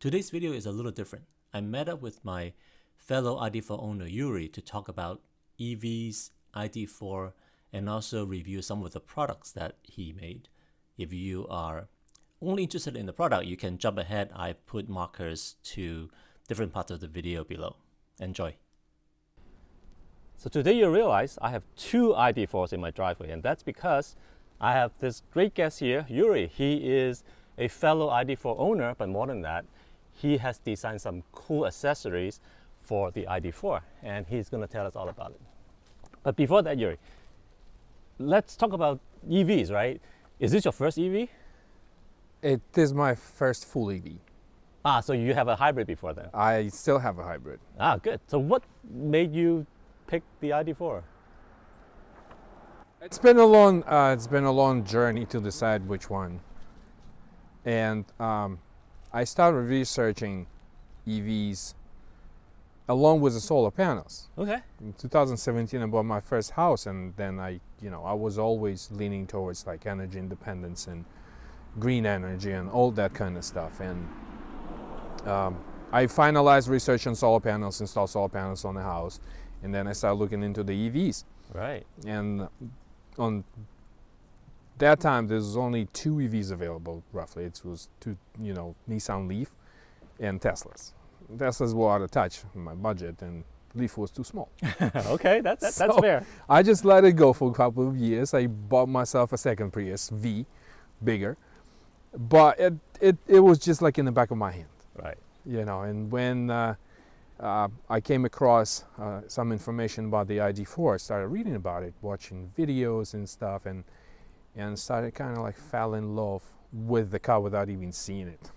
Today's video is a little different. I met up with my fellow ID.4 owner Yury to talk about EVs, ID.4, and also review some of the products that he made. If you are only interested in the product, you can jump ahead. I put markers to different parts of the video below. Enjoy. So today you realize I have two ID.4s in my driveway, and that's because I have this great guest here, Yury. He is a fellow ID.4 owner, but more than that, he has designed some cool accessories for the ID.4, and he's going to tell us all about it. But before that, Yury, let's talk about EVs, right? Is this your first EV? It is my first full EV. Ah, so you have a hybrid before that? I still have a hybrid. Ah, good. So what made you pick the ID.4? It's been a long journey to decide which one. And I started researching EVs along with the solar panels. Okay. In 2017, I bought my first house, and then I was always leaning towards like energy independence and green energy and all that kind of stuff. And I finalized research on solar panels, installed solar panels on the house, and then I started looking into the EVs. Right. And on that time, there was only two EVs available, roughly. It was two, Nissan Leaf and Teslas. Teslas were out of touch with my budget, and Leaf was too small. Okay, that's fair. I just let it go for a couple of years. I bought myself a second Prius V, bigger, but it was just like in the back of my hand. Right. And when I came across some information about the ID.4, I started reading about it, watching videos and stuff, and started kind of like fell in love with the car without even seeing it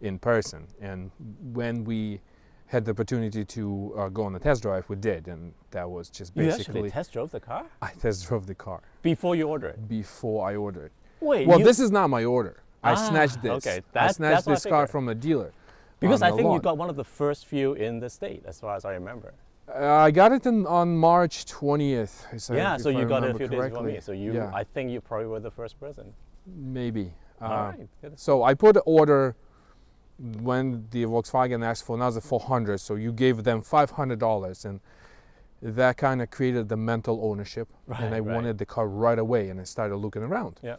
in person. And when we had the opportunity to go on a test drive, we did, and that was just basically... You actually test drove the car? I test drove the car. Before you ordered it? Before I ordered. Wait, well, this is not my order. I snatched this. Okay, I snatched this car from a dealer. Because I think you got one of the first few in the state, as far as I remember. I got it on March 20th. Yeah, so you got it a few days before me. So yeah. I think you probably were the first person. Maybe. All right. So I put an order when the Volkswagen asked for another $400. So you gave them $500, and that kind of created the mental ownership. Right, and I wanted the car right away, and I started looking around. Yeah.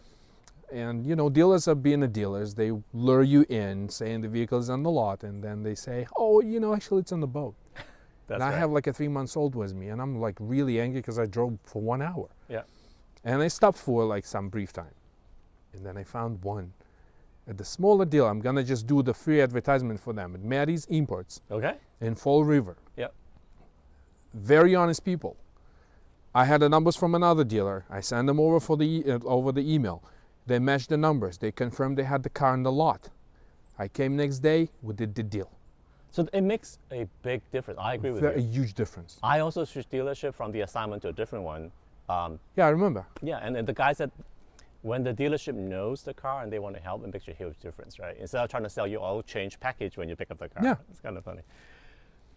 And dealers are being the dealers. They lure you in, saying the vehicle is on the lot, and then they say, oh, actually it's on the boat. That's and I right. have like a 3-month-old with me, and I'm like really angry because I drove for 1 hour. Yeah. And I stopped for like some brief time. And then I found one at the smaller dealer. I'm gonna just do the free advertisement for them at Maddie's Imports. Okay. In Fall River. Yeah. Very honest people. I had the numbers from another dealer. I sent them over over the email. They matched the numbers. They confirmed they had the car in the lot. I came next day, we did the deal. So it makes a big difference. I agree with you. A huge difference. I also switched dealership from the assignment to a different one. Yeah, I remember. Yeah, and the guy said when the dealership knows the car and they want to help, it makes a huge difference, right? Instead of trying to sell you all change package when you pick up the car. Yeah. It's kind of funny.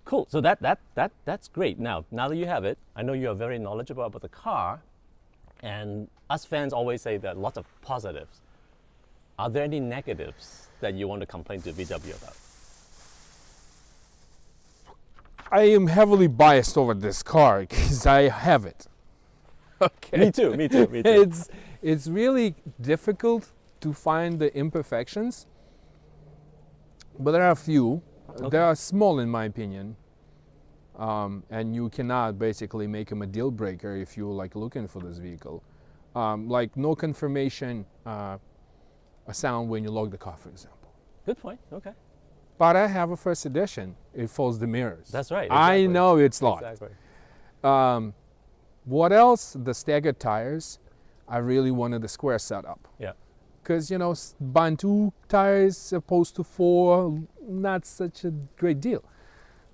Cool. So that's great. Now that you have it, I know you are very knowledgeable about the car, and us fans always say that lots of positives. Are there any negatives that you want to complain to VW about? I am heavily biased over this car because I have it. Okay. Me too. It's really difficult to find the imperfections, but there are a few. Okay. They are small in my opinion, and you cannot basically make them a deal breaker if you're like looking for this vehicle. Like no confirmation a sound when you lock the car, for example. Good point. Okay. But I have a first edition. It folds the mirrors. That's right. Exactly. I know it's locked. Exactly. What else? The staggered tires. I really wanted the square setup. Yeah. Because, buying 2 tires opposed to 4, not such a great deal.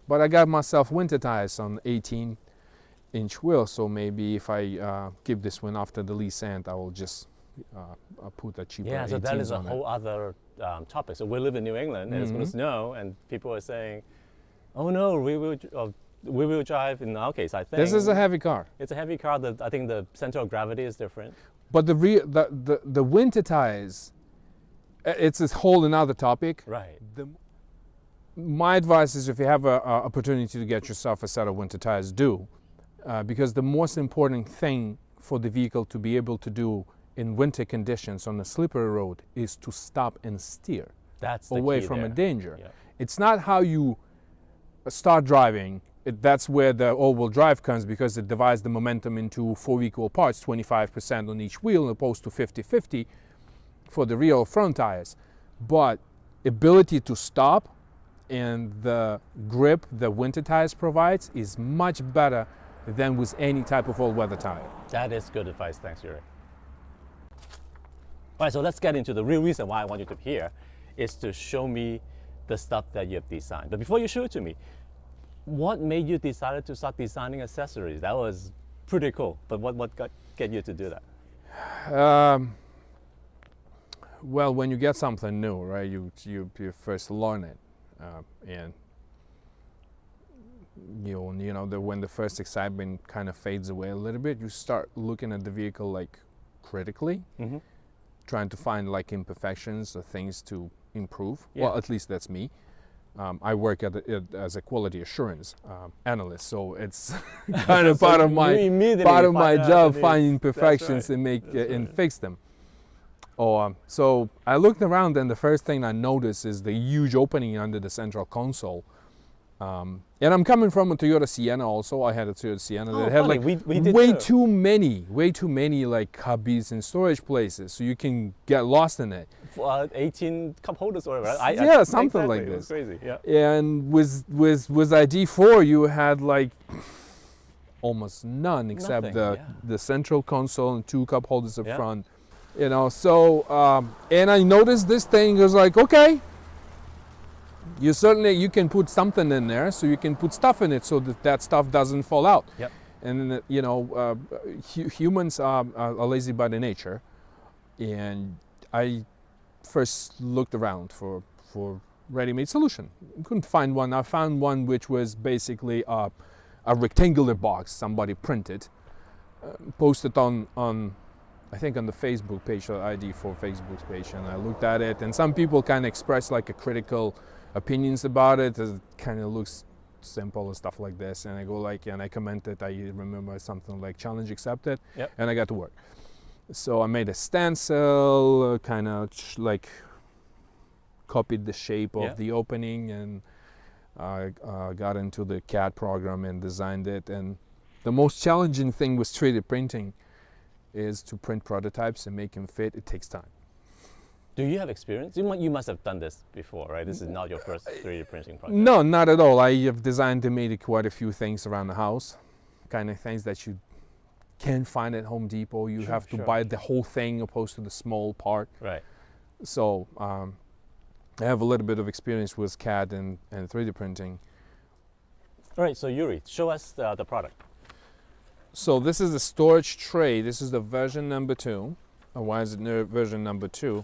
But I got myself winter tires on 18-inch wheels, so maybe if I keep this one after the lease end, I will just put a cheaper 18s on it. Yeah, so that is a whole other topic. So we live in New England, and it's going to snow, and people are saying, oh no, wheel drive, in our case, I think. This is a heavy car. It's a heavy car. I think the center of gravity is different. But the winter tires, it's a whole another topic. Right. my advice is if you have an opportunity to get yourself a set of winter tires, do. Because the most important thing for the vehicle to be able to do in winter conditions on a slippery road is to stop and steer. That's the away key from there. a danger. Yeah. It's not how you start driving. That's where the all-wheel drive comes, because it divides the momentum into 4 equal parts, 25% on each wheel, opposed to 50-50 for the rear or front tires. But ability to stop and the grip the winter tires provides is much better than with any type of all-weather tire. That is good advice. Thanks, Yury. All right, so let's get into the real reason why I want you to be here, is to show me the stuff that you have designed. But before you show it to me, what made you decide to start designing accessories? That was pretty cool. But what get you to do that? Well, when you get something new, right, you first learn it, and you know when the first excitement kind of fades away a little bit, you start looking at the vehicle like critically, trying to find like imperfections or things to improve. Yeah. Well, at least that's me. I work as a quality assurance analyst, so it's kind of So part of you my immediately find out job, that finding that's imperfections right. and That's and right. fix them. So I looked around, and the first thing I noticed is the huge opening under the central console. And I'm coming from a Toyota Sienna also. I had a Toyota Sienna that had funny. like We did way too. too many like cubbies and storage places, so you can get lost in it. 18 cup holders or whatever. Yeah, something exactly. like It was this. crazy. Yeah. And with ID.4, you had like almost none except Nothing, the central console and 2 cup holders up Yeah. front. You know, so and I noticed this thing was like, okay, you can put something in there, so you can put stuff in it so that stuff doesn't fall out. Yep. And you know, humans are lazy by the nature, and I first looked around for ready-made solution. Couldn't find one. I found one which was basically a rectangular box somebody printed, posted on I think on the Facebook page, or ID.4 Facebook page, and I looked at it, and some people kind of expressed like a critical opinions about it. It kind of looks simple and stuff like this, and I go like, and I commented, I remember something like challenge accepted. Yep. And I got to work. So I made a stencil, kind of like copied the shape of Yeah. the opening, and I got into the CAD program and designed it. And the most challenging thing with 3D printing is to print prototypes and make them fit. It takes time. Do you have experience? You must have done this before, right? This is not your first 3D printing project. No, not at all. I have designed and made quite a few things around the house, kind of things that you can't find at Home Depot. You have to buy the whole thing opposed to the small part. Right. So I have a little bit of experience with CAD and 3D printing. All right, so Yury, show us the product. So this is the storage tray. This is the version number 2. Why is it version number 2?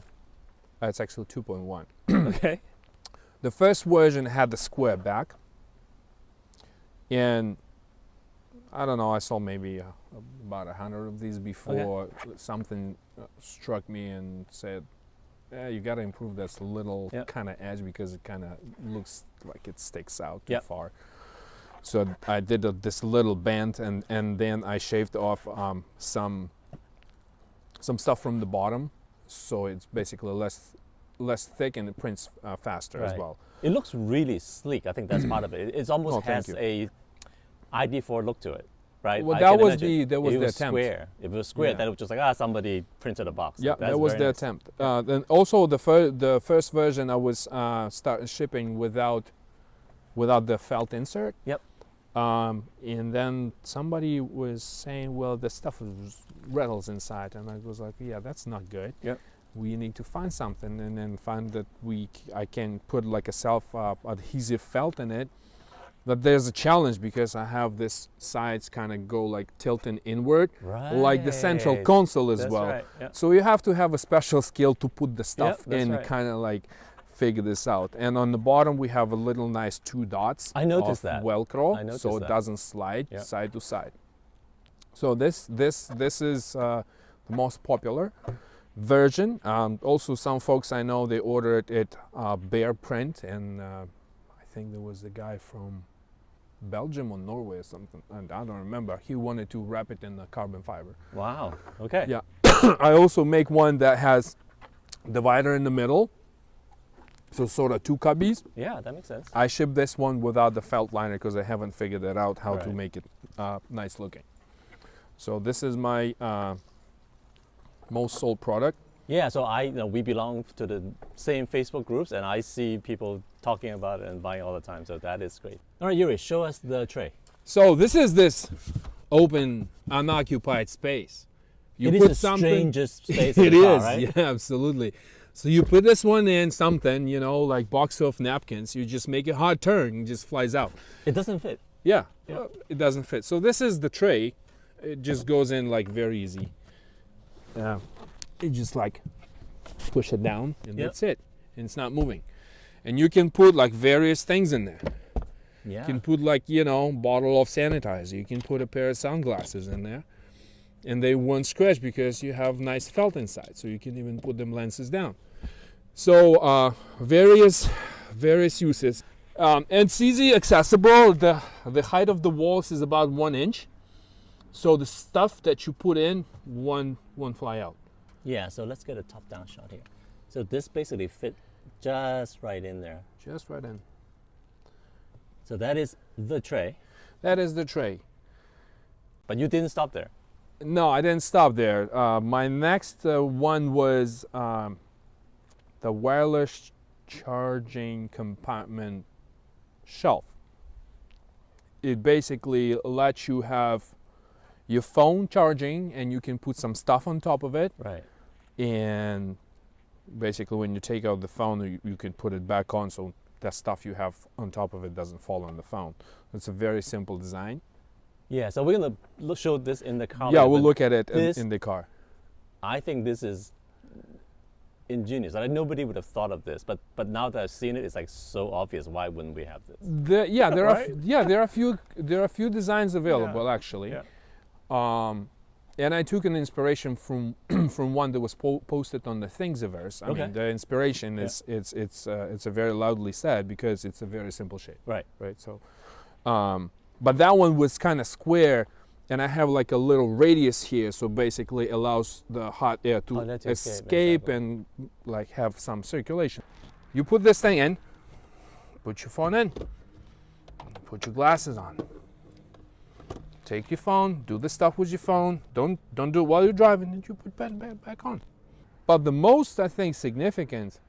It's actually 2.1. Okay. The first version had the square back, and I don't know, I saw maybe about 100 of these before. Something struck me and said, yeah, you got to improve this little kind of edge, because it kind of looks like it sticks out too far. So I did this little band, and then I shaved off some stuff from the bottom, so it's basically less thick, and it prints faster as well. It looks really sleek. I think that's part of it. It almost has a ID.4 look to it, right? Well, I that can was imagine. the attempt. Square. If it was square, then it was just like, somebody printed a box. Yeah, That's that was very the nice. attempt. Then also the first version I was started shipping without the felt insert. Yep. And then somebody was saying, well, the stuff rattles inside, and I was like, yeah, that's not good. Yep. We need to find something, and then find that I can put like a self-adhesive felt in it. But there's a challenge, because I have this sides kind of go like tilting inward, like the central console as well. Right. Yep. So you have to have a special skill to put the stuff in, right. kind of like figure this out. And on the bottom we have a little nice 2 dots I noticed of that. Velcro, so it doesn't slide side to side. So this is the most popular version. Also, some folks I know, they ordered it bare print, and I think there was a guy from Belgium or Norway or something, and I don't remember. He wanted to wrap it in the carbon fiber. Wow. Okay. Yeah. I also make one that has divider in the middle, so sort of two cubbies. Yeah, that makes sense. I ship this one without the felt liner because I haven't figured it out how to make it nice looking. So this is my most sold product. Yeah, so we belong to the same Facebook groups, and I see people talking about it and buying all the time. So that is great. All right, Yury, show us the tray. So this is this open, unoccupied space. You it put is the something. Strangest space. It in the car, is, right? yeah, absolutely. So you put this one in something, you know, like box of napkins. You just make a hard turn, it just flies out. It doesn't fit. Yeah, it doesn't fit. So this is the tray. It just goes in like very easy. You just like push it down, and that's it. And it's not moving. And you can put like various things in there. Yeah. You can put like, you know, bottle of sanitizer. You can put a pair of sunglasses in there. And they won't scratch because you have nice felt inside. So you can even put them lenses down. So various uses. And it's easy accessible. The height of the walls is about 1 inch. So the stuff that you put in won't fly out. Yeah, so let's get a top-down shot here. So this basically fit just right in there. Just right in. So that is the tray. That is the tray. But you didn't stop there. No, I didn't stop there. My next one was the wireless charging compartment shelf. It basically lets you have your phone charging, and you can put some stuff on top of it. Right. And basically when you take out the phone, you can put it back on, so that stuff you have on top of it doesn't fall on the phone. It's a very simple design. Yeah, so we're going to show this in the car. Yeah, we'll look at it in the car. I think this is ingenious. Like, nobody would have thought of this, but now that I've seen it, it's like so obvious. Why wouldn't we have this? There are a few designs available actually. Yeah. And I took an inspiration from from one that was posted on the Thingiverse. I mean, the inspiration is it's a very loudly said because it's a very simple shape. Right. Right. So, but that one was kind of square, and I have like a little radius here, so basically allows the hot air to escape and like have some circulation. You put this thing in, put your phone in, put your glasses on. Take your phone, do the stuff with your phone. Don't do it while you're driving, and you put back on. But the most, I think, significant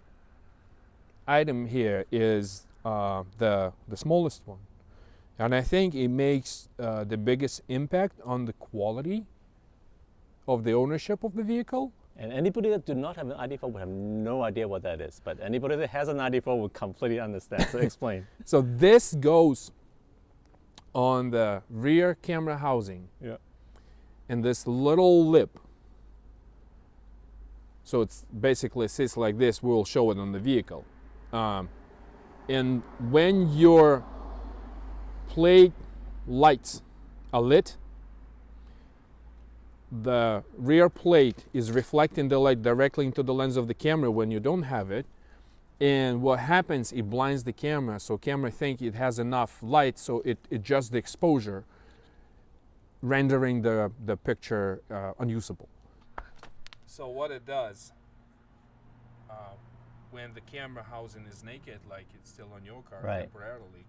item here is the smallest one. And I think it makes the biggest impact on the quality of the ownership of the vehicle. And anybody that do not have an ID.4 would have no idea what that is. But anybody that has an ID.4 would completely understand. So explain. So this goes on the rear camera housing. Yeah. And this little lip. So it's basically sits like this. We'll show it on the vehicle. And when your plate lights are lit, the rear plate is reflecting the light directly into the lens of the camera when you don't have it. And what happens, it blinds the camera, so camera think it has enough light, so it adjusts the exposure, rendering the picture unusable. So what it does, when the camera housing is naked, like it's still on your car temporarily,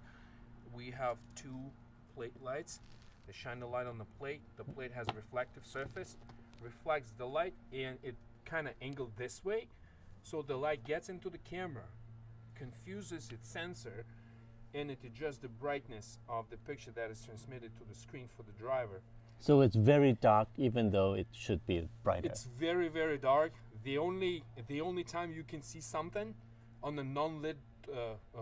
we have two plate lights. They shine the light on the plate. The plate has a reflective surface, reflects the light, and it kind of angled this way. So the light gets into the camera, confuses its sensor, and it adjusts the brightness of the picture that is transmitted to the screen for the driver. So it's very dark, even though it should be brighter. It's very, very dark. The only time you can see something on a non-lit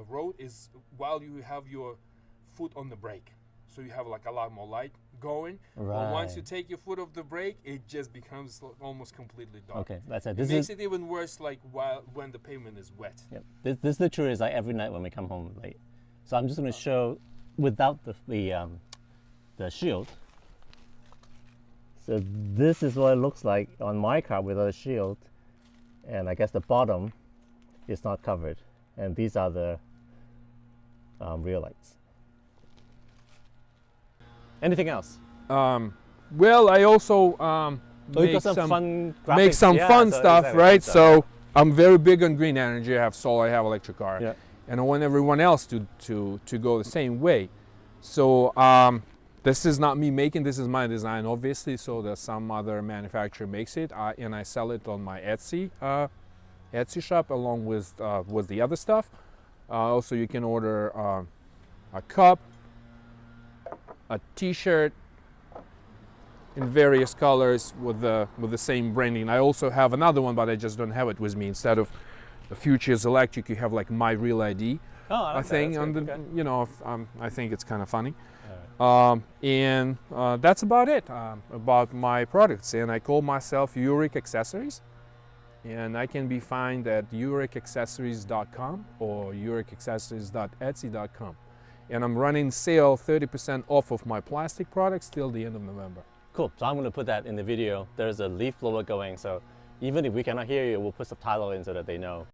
road is while you have your foot on the brake. So you have like a lot more light going. Right. But once you take your foot off the brake, it just becomes almost completely dark. Okay, that's it. It makes it even worse, like when the pavement is wet. Yep. This literally is like every night when we come home late. So I'm just going to show without the shield. So this is what it looks like on my car without a shield, and I guess the bottom is not covered. And these are the rear lights. Anything else? Well, I also You got some fun graphics. make some Yeah, fun so stuff, exactly, right? exactly. So I'm very big on green energy. I have solar, I have electric car, Yeah. and I want everyone else to go the same way. So this is not me making. This is my design, obviously. So there's some other manufacturer makes it, and I sell it on my Etsy shop along with the other stuff. Also, you can order a cup, a T-shirt in various colors with the same branding. I also have another one, but I just don't have it with me. Instead of the Futures Electric, you have like my real ID. Oh, I like thing that. on the, Okay. you know, I think it's kind of funny. All And that's about it about my products. And I call myself Yury Accessories. And I can be found at yurykaccessories.com or yurykaccessories.etsy.com. And I'm running sale 30% off of my plastic products till the end of November. Cool. So I'm going to put that in the video. There's a leaf blower going, so even if we cannot hear you, we'll put subtitle in so that they know.